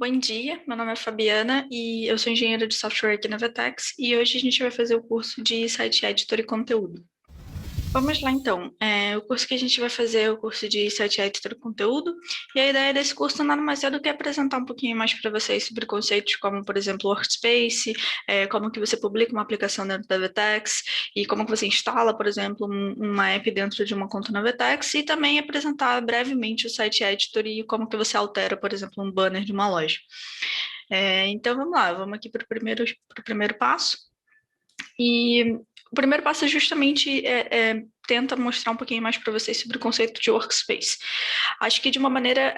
Bom dia, meu nome é Fabiana e eu sou engenheira de software aqui na Vetex e hoje a gente vai fazer o curso de Site Editor e Conteúdo. Vamos lá então, o curso que a gente vai fazer é o curso de Site Editor e Conteúdo e a ideia desse curso nada mais é do que apresentar um pouquinho mais para vocês sobre conceitos como, por exemplo, Workspace, como que você publica uma aplicação dentro da Vetex e como que você instala, por exemplo, uma app dentro de uma conta na Vetex e também apresentar brevemente o Site Editor e como que você altera, por exemplo, um banner de uma loja. Então vamos lá, vamos aqui para o primeiro passo. E o primeiro passo é justamente tenta mostrar um pouquinho mais para vocês sobre o conceito de workspace. Acho que de uma maneira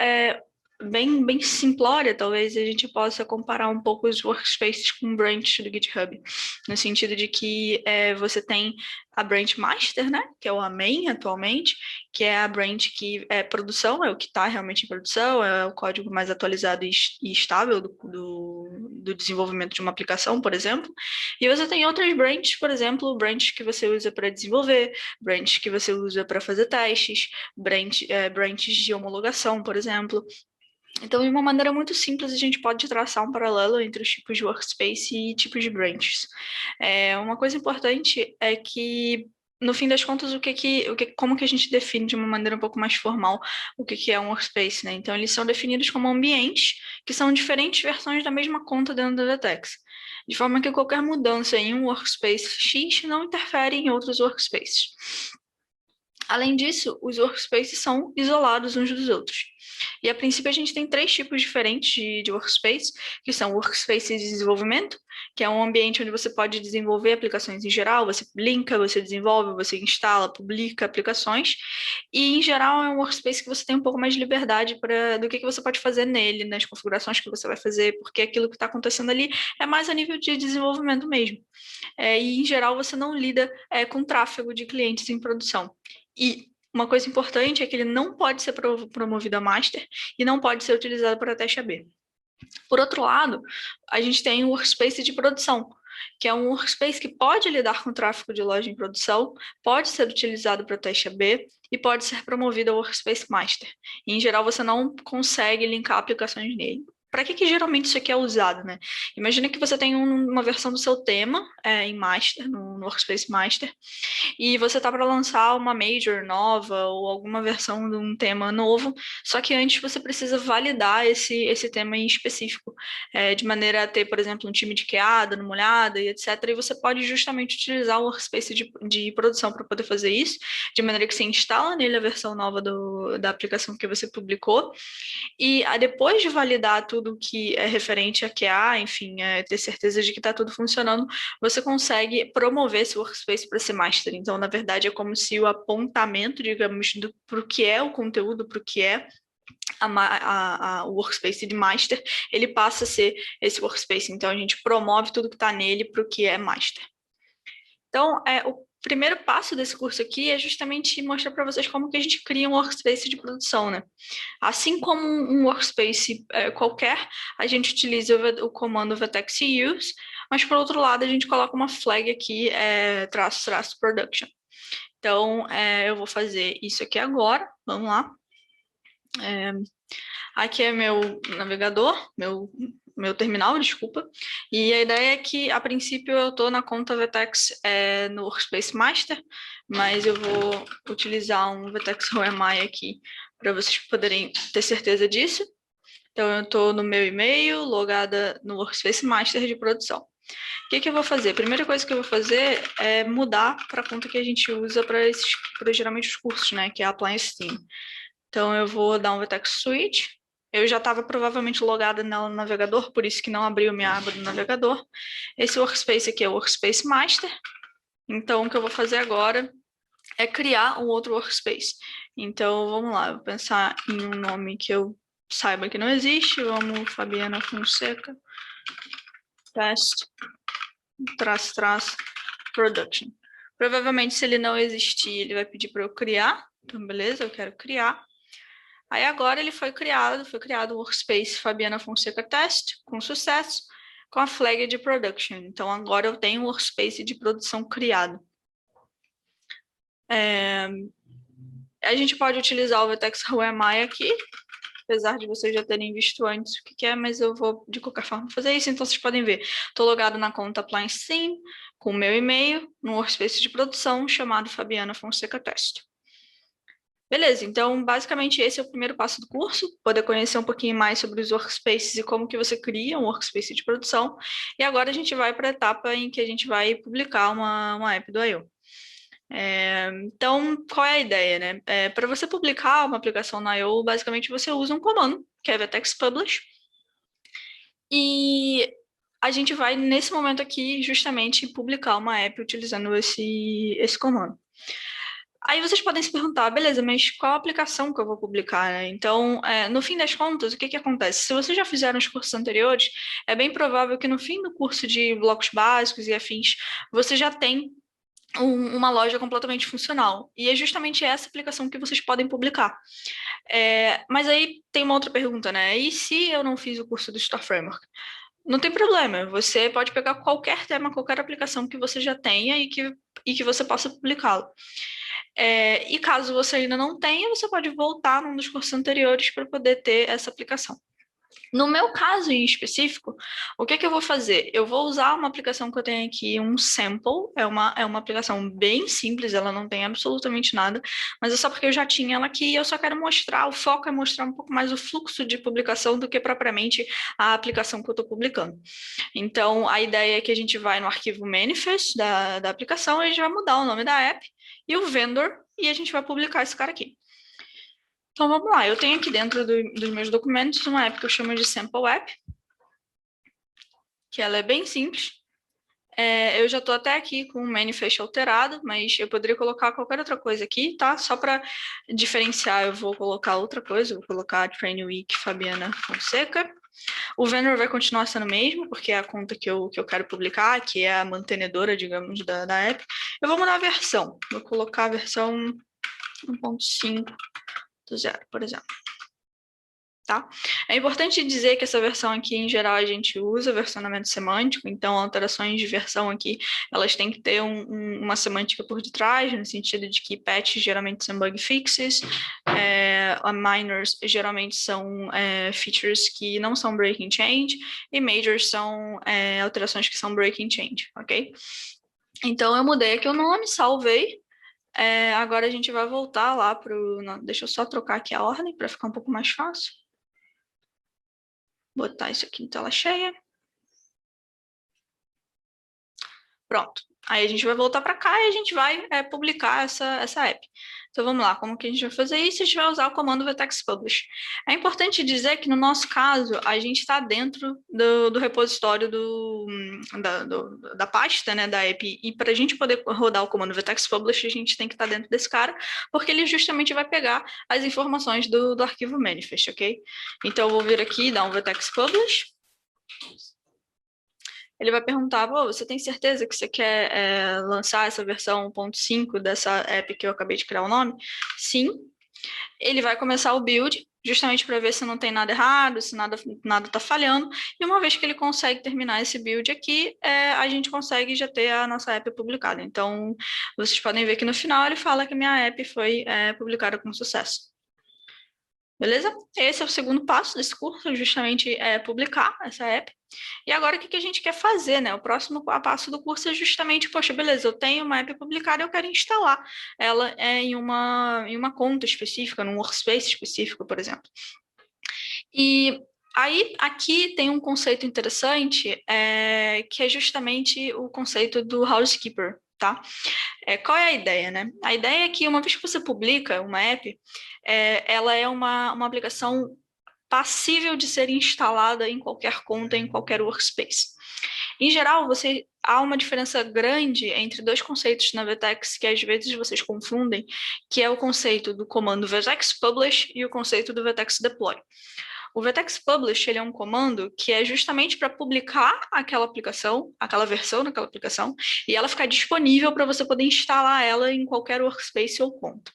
bem simplória, talvez a gente possa comparar um pouco os workspaces com branch do GitHub, no sentido de que você tem a branch master, né, que é o main atualmente, que é a branch que é produção, é o que está realmente em produção, é o código mais atualizado e estável do desenvolvimento de uma aplicação, por exemplo. E você tem outras branches, por exemplo, branch que você usa para desenvolver, branch que você usa para fazer testes, branches de homologação, por exemplo. Então, de uma maneira muito simples, a gente pode traçar um paralelo entre os tipos de workspace e tipos de branches. Uma coisa importante é que, no fim das contas, como que a gente define de uma maneira um pouco mais formal o que é um workspace, né? Então, eles são definidos como ambientes que são diferentes versões da mesma conta dentro da Vetex, de forma que qualquer mudança em um workspace X não interfere em outros workspaces. Além disso, os workspaces são isolados uns dos outros. E a princípio a gente tem três tipos diferentes de workspace, que são workspace de desenvolvimento, que é um ambiente onde você pode desenvolver aplicações em geral, você linka, você desenvolve, você instala, publica aplicações, e em geral é um workspace que você tem um pouco mais de liberdade do que você pode fazer nele, nas configurações que você vai fazer, porque aquilo que está acontecendo ali é mais a nível de desenvolvimento mesmo. E em geral você não lida com tráfego de clientes em produção. E uma coisa importante é que ele não pode ser promovido a master e não pode ser utilizado para teste AB. Por outro lado, a gente tem o workspace de produção, que é um workspace que pode lidar com tráfego de loja em produção, pode ser utilizado para teste AB e pode ser promovido ao workspace master. E, em geral, você não consegue linkar aplicações nele. Para que geralmente isso aqui é usado, né? Imagina que você tem uma versão do seu tema em master, no workspace master, e você tá para lançar uma major nova ou alguma versão de um tema novo, só que antes você precisa validar esse tema em específico, de maneira a ter, por exemplo, um time de QA, dando uma olhada e etc. E você pode justamente utilizar o workspace de produção para poder fazer isso, de maneira que você instala nele a versão nova da aplicação que você publicou, e depois de validar tudo que é referente a QA, enfim, ter certeza de que está tudo funcionando, você consegue promover esse workspace para ser master. Então, na verdade, é como se o apontamento, digamos, para o que é o conteúdo, para o que é o workspace de master, ele passa a ser esse workspace. Então, a gente promove tudo que está nele para o que é master. Então, o primeiro passo desse curso aqui é justamente mostrar para vocês como que a gente cria um workspace de produção, né? Assim como um workspace qualquer, a gente utiliza o comando vtex use, mas por outro lado a gente coloca uma flag aqui, -- production. Então, eu vou fazer isso aqui agora, vamos lá. Aqui é meu navegador, meu terminal, desculpa. E a ideia é que, a princípio, eu estou na conta Vtex no Workspace Master, mas eu vou utilizar um Vtex ROMI aqui para vocês poderem ter certeza disso. Então, eu estou no meu e-mail, logada no Workspace Master de produção. O que eu vou fazer? A primeira coisa que eu vou fazer é mudar para a conta que a gente usa para geralmente os cursos, né? Que é a Appliance Team. Então, eu vou dar um Vtex Switch. Eu já estava provavelmente logada nela no navegador, por isso que não abriu minha aba do navegador. Esse workspace aqui é o Workspace Master. Então, o que eu vou fazer agora é criar um outro workspace. Então, vamos lá, eu vou pensar em um nome que eu saiba que não existe. Vamos, Fabiana Fonseca, test, -- production. Provavelmente, se ele não existir, ele vai pedir para eu criar. Então, beleza, eu quero criar. Aí agora ele foi criado o workspace Fabiana Fonseca Test, com sucesso, com a flag de production. Então agora eu tenho um workspace de produção criado. A gente pode utilizar o Vtex ROMI aqui, apesar de vocês já terem visto antes o que é, mas eu vou, de qualquer forma, fazer isso. Então, vocês podem ver, estou logado na conta Appliance Theme, com o meu e-mail, no workspace de produção, chamado Fabiana Fonseca Test. Beleza, então basicamente esse é o primeiro passo do curso, poder conhecer um pouquinho mais sobre os workspaces e como que você cria um workspace de produção. E agora a gente vai para a etapa em que a gente vai publicar uma app do I/O. Então, qual é a ideia, né? Para você publicar uma aplicação na I/O, basicamente você usa um comando, que é Vtex Publish, e a gente vai, nesse momento aqui, justamente publicar uma app utilizando esse comando. Aí vocês podem se perguntar, beleza, mas qual aplicação que eu vou publicar, né? Então, no fim das contas, o que acontece? Se vocês já fizeram os cursos anteriores, é bem provável que no fim do curso de blocos básicos e afins, você já tem uma loja completamente funcional. E é justamente essa aplicação que vocês podem publicar. Mas aí tem uma outra pergunta, né? E se eu não fiz o curso do Store Framework? Não tem problema, você pode pegar qualquer tema, qualquer aplicação que você já tenha e que você possa publicá-lo. E caso você ainda não tenha, você pode voltar num dos cursos anteriores para poder ter essa aplicação. No meu caso em específico, o que eu vou fazer? Eu vou usar uma aplicação que eu tenho aqui, um sample, é uma aplicação bem simples, ela não tem absolutamente nada, mas é só porque eu já tinha ela aqui e eu só quero mostrar, o foco é mostrar um pouco mais o fluxo de publicação do que propriamente a aplicação que eu estou publicando. Então, a ideia é que a gente vai no arquivo manifest da aplicação e a gente vai mudar o nome da app e o vendor e a gente vai publicar esse cara aqui. Então, vamos lá. Eu tenho aqui dentro dos meus documentos uma app que eu chamo de Sample App, que ela é bem simples. Eu já estou até aqui com o manifest alterado, mas eu poderia colocar qualquer outra coisa aqui, tá? Só para diferenciar, eu vou colocar outra coisa. Eu vou colocar Train Week Fabiana Fonseca. O vendor vai continuar sendo o mesmo, porque é a conta que eu quero publicar, que é a mantenedora, digamos, da app. Eu vou mudar a versão. Vou colocar a versão 1.5.0, por exemplo. Tá? É importante dizer que essa versão aqui, em geral, a gente usa versionamento semântico, então alterações de versão aqui, elas têm que ter uma semântica por detrás, no sentido de que patches geralmente são bug fixes, minors geralmente são features que não são breaking change, e majors são alterações que são breaking change, ok? Então, eu mudei aqui o nome, salvei. Agora a gente vai voltar lá para o... Deixa eu só trocar aqui a ordem para ficar um pouco mais fácil. Botar isso aqui em tela cheia. Pronto. Aí a gente vai voltar para cá e a gente vai publicar essa app. Então vamos lá, como que a gente vai fazer isso? A gente vai usar o comando Vtex Publish. É importante dizer que no nosso caso, a gente está dentro do repositório da pasta, né, da app, e para a gente poder rodar o comando Vtex Publish, a gente tem que estar dentro desse cara, porque ele justamente vai pegar as informações do arquivo manifest, ok? Então eu vou vir aqui, dar um Vtex Publish. Ele vai perguntar, você tem certeza que você quer lançar essa versão 1.5 dessa app que eu acabei de criar o nome? Sim. Ele vai começar o build, justamente para ver se não tem nada errado, se nada está falhando. E uma vez que ele consegue terminar esse build aqui, a gente consegue já ter a nossa app publicada. Então, vocês podem ver que no final ele fala que a minha app foi publicada com sucesso. Beleza? Esse é o segundo passo desse curso, justamente publicar essa app. E agora, o que a gente quer fazer, né? O próximo passo do curso é justamente, poxa, beleza, eu tenho uma app publicada, eu quero instalar ela em uma conta específica, num workspace específico, por exemplo. E aí, aqui tem um conceito interessante, que é justamente o conceito do housekeeper, tá? Qual é a ideia, né? A ideia é que uma vez que você publica uma app, ela é uma aplicação passível de ser instalada em qualquer conta, em qualquer workspace. Em geral, há uma diferença grande entre dois conceitos na Vtex que às vezes vocês confundem, que é o conceito do comando Vtex Publish e o conceito do Vtex Deploy. O Vtex Publish ele é um comando que é justamente para publicar aquela aplicação, aquela versão daquela aplicação, e ela ficar disponível para você poder instalar ela em qualquer workspace ou conta.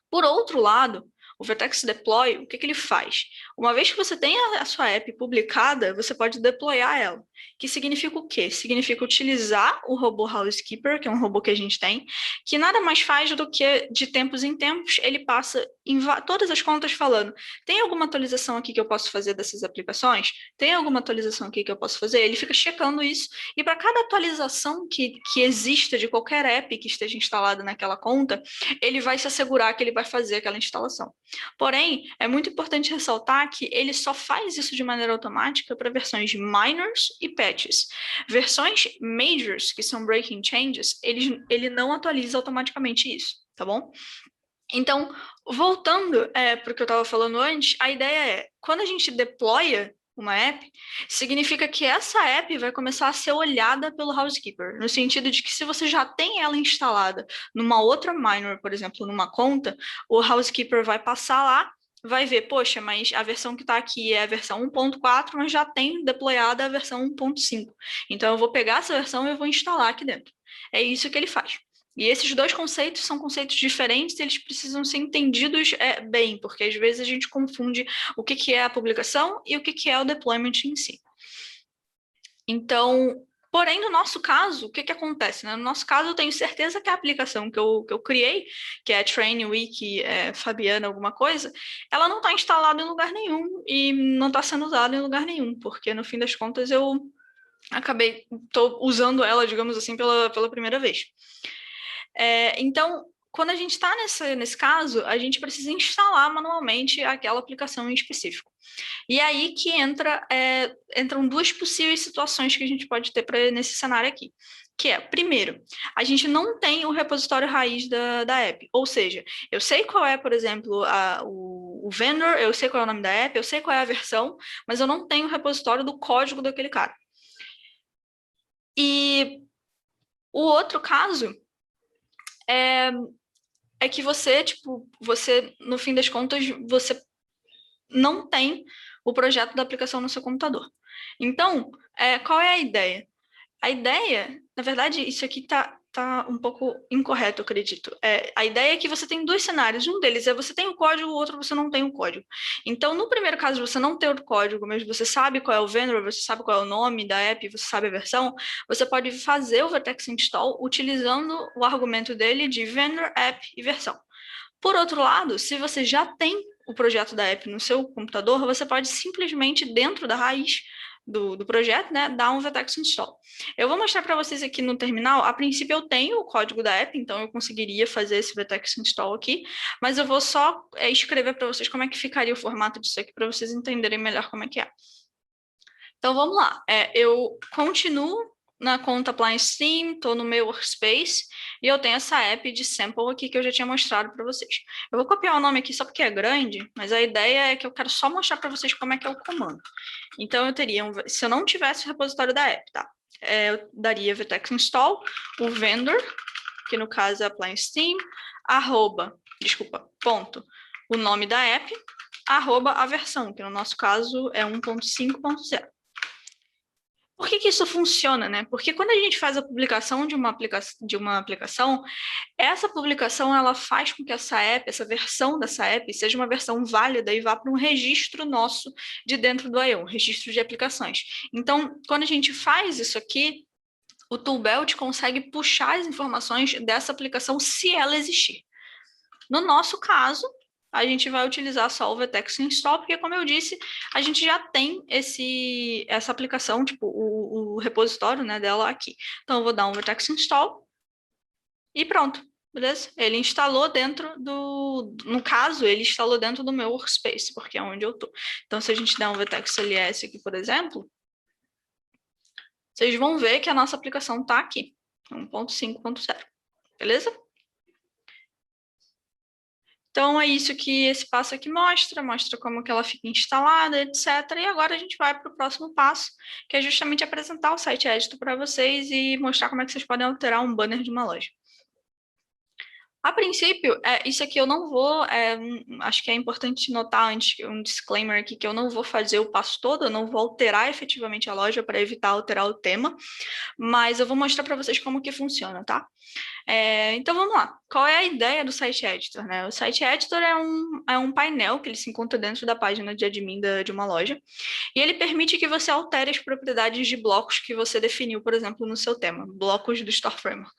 Por outro lado, O Vertex Deploy, o que ele faz? Uma vez que você tem a sua app publicada, você pode deployar ela. Que significa o quê? Significa utilizar o robô Housekeeper, que é um robô que a gente tem, que nada mais faz do que, de tempos em tempos, ele passa em todas as contas falando: tem alguma atualização aqui que eu posso fazer dessas aplicações? Tem alguma atualização aqui que eu posso fazer? Ele fica checando isso, e para cada atualização que exista de qualquer app que esteja instalada naquela conta, ele vai se assegurar que ele vai fazer aquela instalação. Porém, é muito importante ressaltar que ele só faz isso de maneira automática para versões minors e patches. Versões majors, que são breaking changes, ele não atualiza automaticamente isso, tá bom? Então, voltando para o que eu estava falando antes, a ideia é, quando a gente deploya uma app, significa que essa app vai começar a ser olhada pelo Housekeeper, no sentido de que se você já tem ela instalada numa outra minor, por exemplo, numa conta, o Housekeeper vai passar lá, vai ver, poxa, mas a versão que está aqui é a versão 1.4, mas já tem deployada a versão 1.5. Então, eu vou pegar essa versão e eu vou instalar aqui dentro. É isso que ele faz. E esses dois conceitos são conceitos diferentes, eles precisam ser entendidos bem, porque às vezes a gente confunde o que é a publicação e o que é o deployment em si. Então, porém, no nosso caso, o que acontece? Né? No nosso caso, eu tenho certeza que a aplicação que eu criei, que é a TrainWiki Fabiana alguma coisa, ela não está instalada em lugar nenhum e não está sendo usada em lugar nenhum, porque no fim das contas eu estou usando ela, digamos assim, pela primeira vez. Então, quando a gente está nesse caso, a gente precisa instalar manualmente aquela aplicação em específico. E aí que entram duas possíveis situações que a gente pode ter nesse cenário aqui. Que é, primeiro, a gente não tem o repositório raiz da app. Ou seja, eu sei qual é, por exemplo, o vendor, eu sei qual é o nome da app, eu sei qual é a versão, mas eu não tenho o repositório do código daquele cara. E o outro caso é que você, no fim das contas, você não tem o projeto da aplicação no seu computador. Então, qual é a ideia? A ideia, na verdade, isso aqui tá um pouco incorreto, eu acredito. A ideia é que você tem dois cenários. Um deles é você tem o código, o outro você não tem o código. Então, no primeiro caso, você não tem o código, mas você sabe qual é o vendor, você sabe qual é o nome da app, você sabe a versão, você pode fazer o Vertex Install utilizando o argumento dele de vendor, app e versão. Por outro lado, se você já tem o projeto da app no seu computador, você pode simplesmente, dentro da raiz do projeto, né, dar um Vertex Install. Eu vou mostrar para vocês aqui no terminal. A princípio, eu tenho o código da app, então eu conseguiria fazer esse Vertex Install aqui, mas eu vou só escrever para vocês como é que ficaria o formato disso aqui, para vocês entenderem melhor como é que é. Então, vamos lá. Eu continuo na conta Appliance Team, estou no meu workspace, e eu tenho essa app de sample aqui que eu já tinha mostrado para vocês. Eu vou copiar o nome aqui só porque é grande, mas a ideia é que eu quero só mostrar para vocês como é que é o comando. Então, eu teria, se eu não tivesse o repositório da app, tá? Eu daria Vertex Install, o vendor, que no caso é Appliance Team, ponto, o nome da app, a versão, que no nosso caso é 1.5.0. Por que isso funciona, né? Porque quando a gente faz a publicação de uma aplicação, essa publicação ela faz com que essa versão dessa app, seja uma versão válida e vá para um registro nosso de dentro do I/O, um registro de aplicações. Então, quando a gente faz isso aqui, o Toolbelt consegue puxar as informações dessa aplicação se ela existir. No nosso caso, a gente vai utilizar só o Vertex Install, porque, como eu disse, a gente já tem essa aplicação, tipo, o repositório, né, dela aqui. Então, eu vou dar um Vertex Install e pronto, beleza? Ele instalou dentro no caso, ele instalou dentro do meu workspace, porque é onde eu tô. Então, se a gente der um Vertex LS aqui, por exemplo, vocês vão ver que a nossa aplicação está aqui, 1.5.0, beleza? Então, é isso que esse passo aqui mostra como que ela fica instalada, etc. E agora a gente vai para o próximo passo, que é justamente apresentar o site editor para vocês e mostrar como é que vocês podem alterar um banner de uma loja. A princípio, isso aqui eu não vou, acho que é importante notar antes, um disclaimer aqui, que eu não vou fazer o passo todo, eu não vou alterar efetivamente a loja para evitar alterar o tema, mas eu vou mostrar para vocês como que funciona, tá? Então vamos lá. Qual é a ideia do Site Editor, né? O Site Editor é um painel que ele se encontra dentro da página de admin de uma loja, e ele permite que você altere as propriedades de blocos que você definiu, por exemplo, no seu tema, blocos do Store Framework.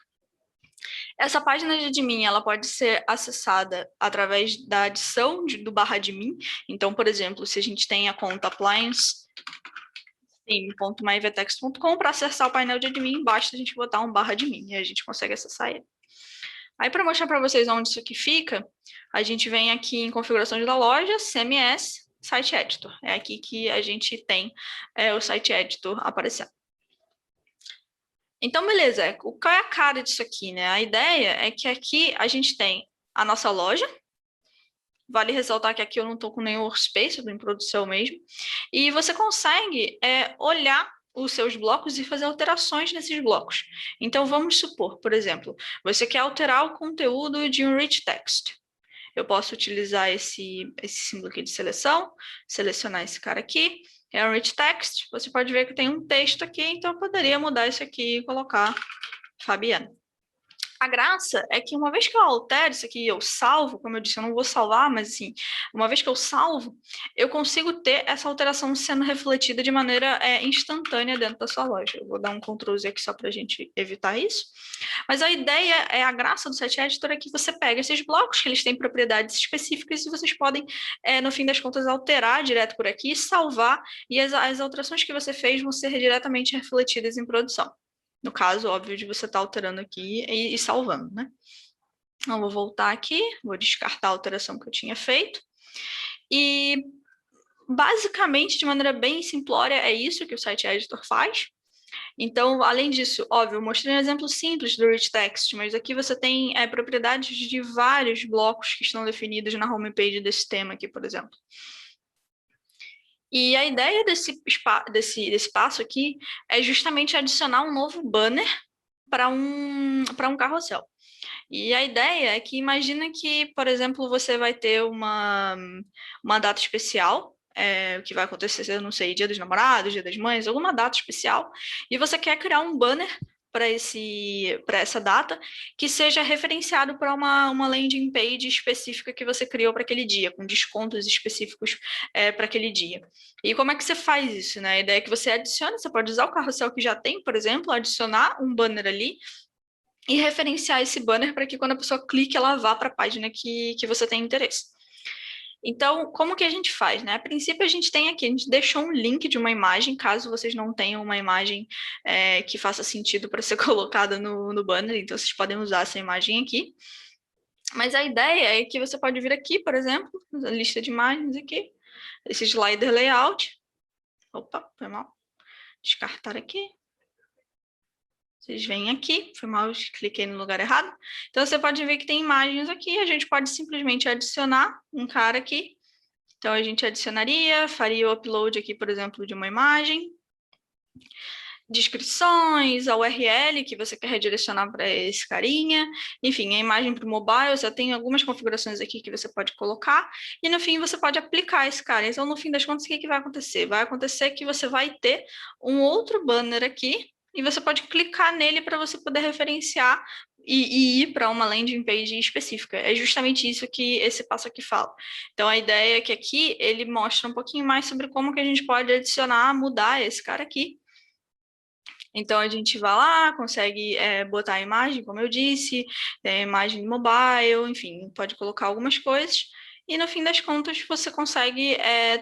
Essa página de admin, ela pode ser acessada através da adição do barra admin. Então, por exemplo, se a gente tem a conta appliance.myvtext.com, para acessar o painel de admin, basta a gente botar um barra admin e a gente consegue acessar ele. Aí, para mostrar para vocês onde isso aqui fica, a gente vem aqui em configurações da loja, CMS, Site Editor. É aqui que a gente tem o Site Editor aparecendo. Então, beleza, qual é a cara disso aqui, né? A ideia é que aqui a gente tem a nossa loja. Vale ressaltar que aqui eu não estou com nenhum workspace, estou em produção mesmo. E você consegue olhar os seus blocos e fazer alterações nesses blocos. Então, vamos supor, por exemplo, você quer alterar o conteúdo de um rich text. Eu posso utilizar esse símbolo aqui de seleção, selecionar esse cara aqui, é um rich text, você pode ver que tem um texto aqui, então eu poderia mudar isso aqui e colocar Fabiana. A graça é que uma vez que eu altero isso aqui, eu salvo, como eu disse, eu não vou salvar, mas assim, uma vez que eu salvo, eu consigo ter essa alteração sendo refletida de maneira instantânea dentro da sua loja. Eu vou dar um Ctrl Z aqui só para a gente evitar isso. Mas a ideia, a graça do Site Editor é que você pega esses blocos, que eles têm propriedades específicas, e vocês podem, no fim das contas, alterar direto por aqui, salvar, e as alterações que você fez vão ser diretamente refletidas em produção. No caso, óbvio, de você estar alterando aqui e salvando, né? Então, vou voltar aqui, vou descartar a alteração que eu tinha feito. E, basicamente, de maneira bem simplória, é isso que o Site Editor faz. Então, além disso, óbvio, eu mostrei um exemplo simples do rich text, mas aqui você tem propriedades de vários blocos que estão definidos na homepage desse tema aqui, por exemplo. E a ideia desse passo aqui é justamente adicionar um novo banner para um carrossel. E a ideia é que imagina que, por exemplo, você vai ter uma data especial, que vai acontecer, eu não sei, Dia dos Namorados, Dia das Mães, alguma data especial, e você quer criar um banner para essa data que seja referenciado para uma landing page específica que você criou para aquele dia, com descontos específicos para aquele dia. E como é que você faz isso, né? A ideia é que você adicione, você pode usar o carrossel que já tem, por exemplo, adicionar um banner ali e referenciar esse banner para que quando a pessoa clique, ela vá para a página que você tem interesse. Então, como que a gente faz, né? A princípio, a gente tem aqui, a gente deixou um link de uma imagem, caso vocês não tenham uma imagem que faça sentido para ser colocada no banner, então vocês podem usar essa imagem aqui. Mas a ideia é que você pode vir aqui, por exemplo, na lista de imagens aqui, esse slider layout. Opa, foi mal. Descartar aqui. Vocês vêm aqui, foi mal, cliquei no lugar errado. Então, você pode ver que tem imagens aqui, a gente pode simplesmente adicionar um cara aqui. Então, a gente adicionaria, faria o upload aqui, por exemplo, de uma imagem. Descrições, a URL que você quer redirecionar para esse carinha. Enfim, a imagem para o mobile, já tem algumas configurações aqui que você pode colocar. E, no fim, você pode aplicar esse cara. Então, no fim das contas, o que vai acontecer? Vai acontecer que você vai ter um outro banner aqui, e você pode clicar nele para você poder referenciar e ir para uma landing page específica. É justamente isso que esse passo aqui fala. Então, a ideia é que aqui ele mostra um pouquinho mais sobre como que a gente pode adicionar, mudar esse cara aqui. Então, a gente vai lá, consegue botar a imagem, como eu disse, tem a imagem mobile, enfim, pode colocar algumas coisas. E, no fim das contas, você consegue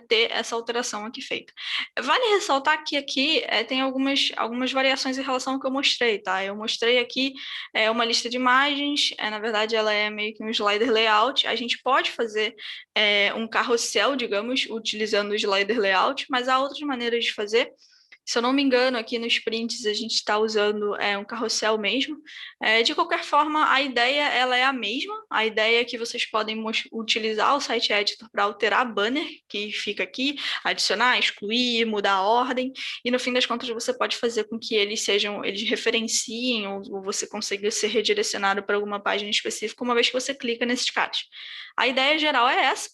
ter essa alteração aqui feita. Vale ressaltar que aqui tem algumas variações em relação ao que eu mostrei, tá? Eu mostrei aqui uma lista de imagens, na verdade, ela é meio que um slider layout. A gente pode fazer um carrossel, digamos, utilizando o slider layout, mas há outras maneiras de fazer. Se eu não me engano, aqui nos prints a gente está usando um carrossel mesmo. De qualquer forma, a ideia ela é a mesma. A ideia é que vocês podem utilizar o site editor para alterar banner que fica aqui, adicionar, excluir, mudar a ordem. E no fim das contas você pode fazer com que eles referenciem ou você consiga ser redirecionado para alguma página específica uma vez que você clica nesses caras. A ideia geral é essa.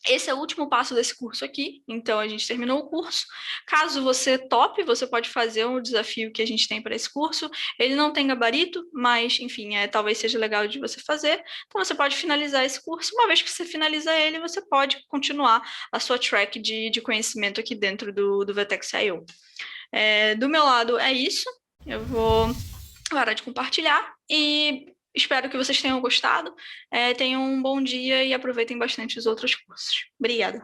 Esse é o último passo desse curso aqui, então a gente terminou o curso. Caso você tope, você pode fazer um desafio que a gente tem para esse curso. Ele não tem gabarito, mas, enfim, talvez seja legal de você fazer. Então você pode finalizar esse curso. Uma vez que você finaliza ele, você pode continuar a sua track de conhecimento aqui dentro do Vetex.io. Do meu lado é isso. Eu vou parar de compartilhar e espero que vocês tenham gostado. Tenham um bom dia e aproveitem bastante os outros cursos. Obrigada.